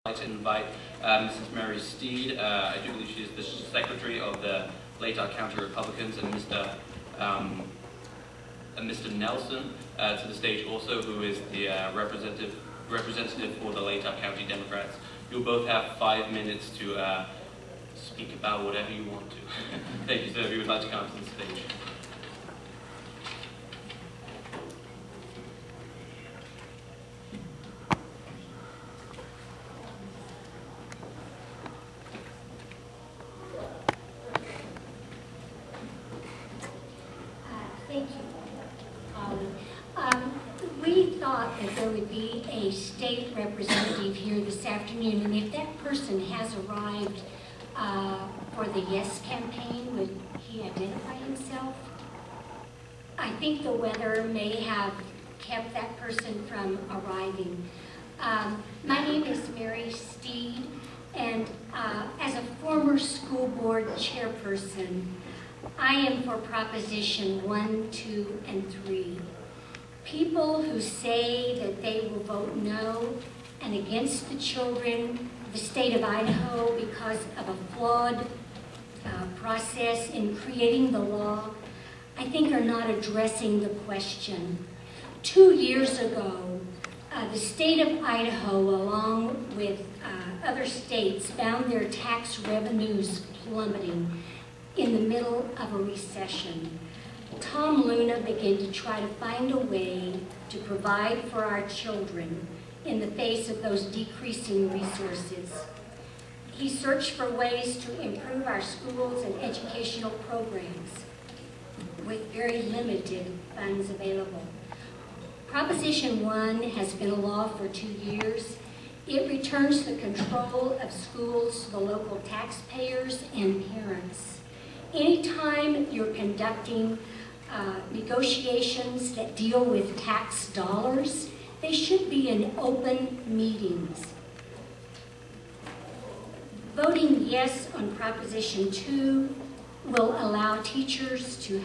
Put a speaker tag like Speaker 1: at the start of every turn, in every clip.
Speaker 1: I'd like to invite Mrs. Mary Steed. I do believe she is the Secretary of the Latah County Republicans, and Mr. Nelson to the stage also, who is the representative for the Latah County Democrats. You'll both have 5 minutes to speak about whatever you want to. Thank you, sir. If you would like to come to the stage.
Speaker 2: Thank you, Holly. We thought that there would be a state representative here this afternoon, and if that person has arrived for the Yes campaign, would he identify himself? I think the weather may have kept that person from arriving. My name is Mary Steed, and as a former school board chairperson, I am for Proposition 1, 2, and 3. People who say that they will vote no and against the children of the state of Idaho because of a flawed process in creating the law, I think are not addressing the question. 2 years ago, the state of Idaho, along with other states, found their tax revenues plummeting in the middle of a recession. Tom Luna began to try to find a way to provide for our children in the face of those decreasing resources. He searched for ways to improve our schools and educational programs with very limited funds available. Proposition 1 has been a law for 2 years. It returns the control of schools to the local taxpayers and parents. Anytime you're conducting negotiations that deal with tax dollars, they should be in open meetings. Voting yes on Proposition 2 will allow teachers to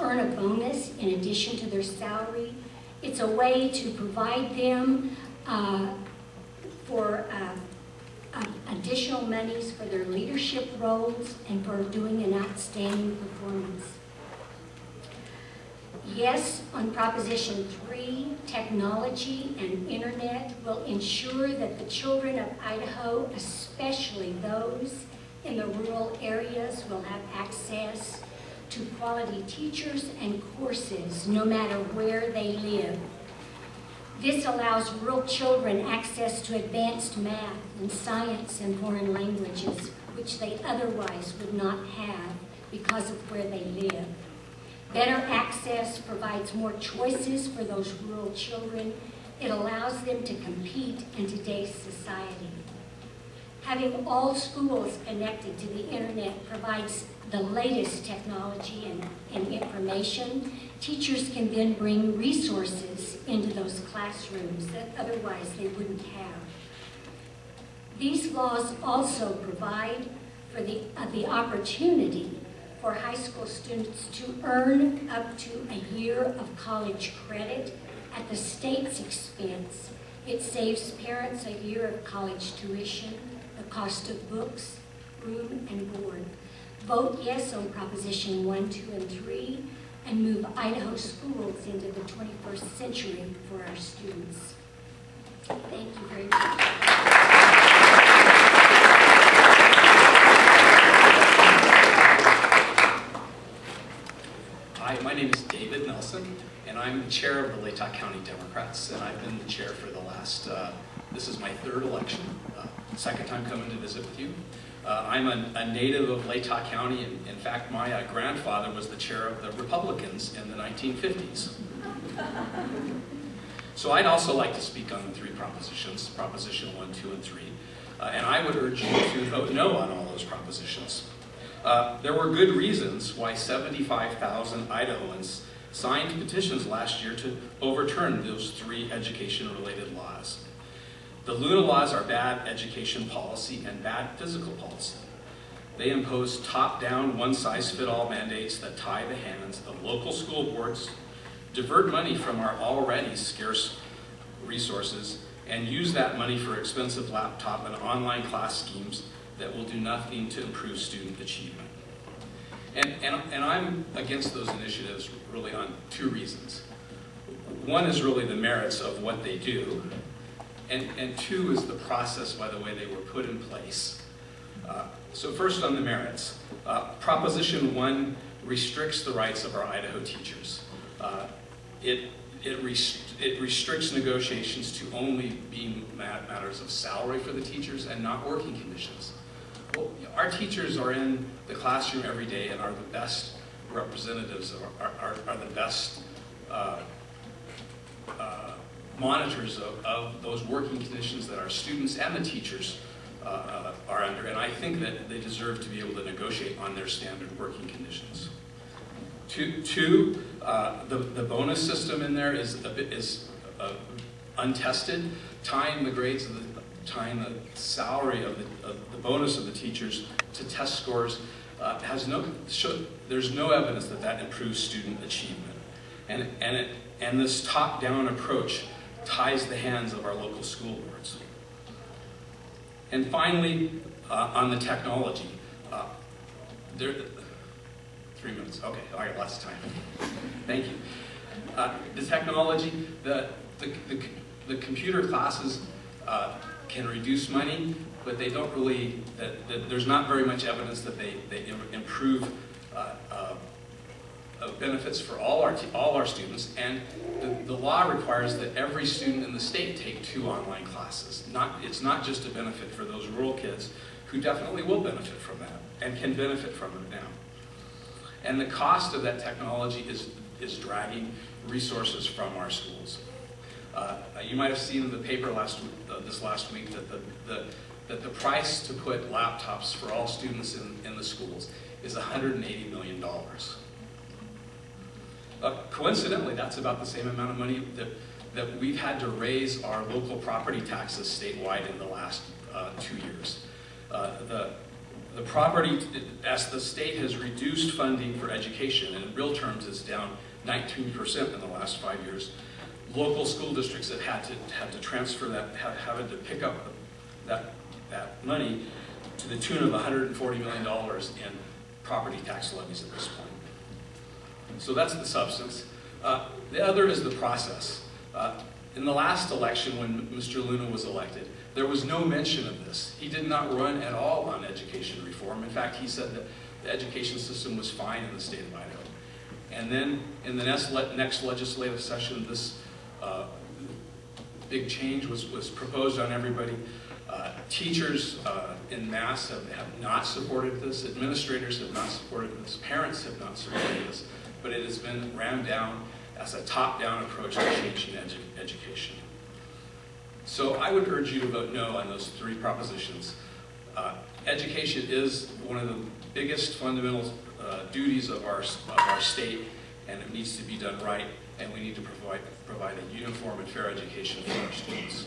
Speaker 2: earn a bonus in addition to their salary. It's a way to provide them for additional monies for their leadership roles and for doing an outstanding performance. Yes on Proposition 3, technology and internet will ensure that the children of Idaho, especially those in the rural areas, will have access to quality teachers and courses no matter where they live. This allows rural children access to advanced math and science and foreign languages, which they otherwise would not have because of where they live. Better access provides more choices for those rural children. It allows them to compete in today's society. Having all schools connected to the internet provides the latest technology and information. Teachers can then bring resources into those classrooms that otherwise they wouldn't have. These laws also provide for the opportunity for high school students to earn up to a year of college credit at the state's expense. It saves parents a year of college tuition, the cost of books, room, and board. Vote yes on Proposition 1, 2, and 3, and move Idaho schools into the 21st century for our students. Thank you very much.
Speaker 3: Hi, my name is David Nelson, and I'm the chair of the Latah County Democrats, and I've been the chair for the last, this is my third election, second time coming to visit with you. I'm a native of Latah County, and in fact, my grandfather was the chair of the Republicans in the 1950s. So I'd also like to speak on the 3 propositions, Proposition 1, 2, and 3, and I would urge you to vote no on all those propositions. There were good reasons why 75,000 Idahoans signed petitions last year to overturn those 3 education-related laws. The Luna laws are bad education policy and bad physical policy. They impose top-down, one-size-fit-all mandates that tie the hands of local school boards, divert money from our already scarce resources, and use that money for expensive laptop and online class schemes that will do nothing to improve student achievement. And I'm against those initiatives really on two reasons. One is really the merits of what they do, and two is the process by the way they were put in place. So first on the merits. Proposition 1 restricts the rights of our Idaho teachers. It restricts negotiations to only being matters of salary for the teachers and not working conditions. Well, our teachers are in the classroom every day and are the best representatives, are the best monitors of those working conditions that our students and the teachers are under, and I think that they deserve to be able to negotiate on their standard working conditions. Two, the bonus system in there is untested. Tying the salary of the bonus of the teachers to test scores there's no evidence that improves student achievement, and this top-down approach ties the hands of our local school boards. And finally, on the technology, 3 minutes. Okay, I got lots of time. Thank you. The technology, the computer classes can reduce money, but they don't really. There's not very much evidence that they improve benefits for all our students. And the law requires that every student in the state take 2 online classes. It's not just a benefit for those rural kids who definitely will benefit from that and can benefit from it now. And the cost of that technology is dragging resources from our schools. You might have seen in the paper this last week that the price to put laptops for all students in the schools is $180 million. Coincidentally, that's about the same amount of money that we've had to raise our local property taxes statewide in the last 2 years. The property, as the state has reduced funding for education, and in real terms it's down 19% in the last 5 years, local school districts have had to transfer that, having to pick up that money to the tune of $140 million in property tax levies at this point. So that's the substance. The other is the process. In the last election, when Mr. Luna was elected, there was no mention of this. He did not run at all on education reform. In fact, he said that the education system was fine in the state of Idaho. And then in the next legislative session, this big change was proposed on everybody. Teachers en masse have not supported this. Administrators have not supported this. Parents have not supported this. But it has been rammed down as a top-down approach to changing education. So I would urge you to vote no on those 3 propositions. Education is one of the biggest fundamental duties of our state, and it needs to be done right, and we need to provide a uniform and fair education for our students.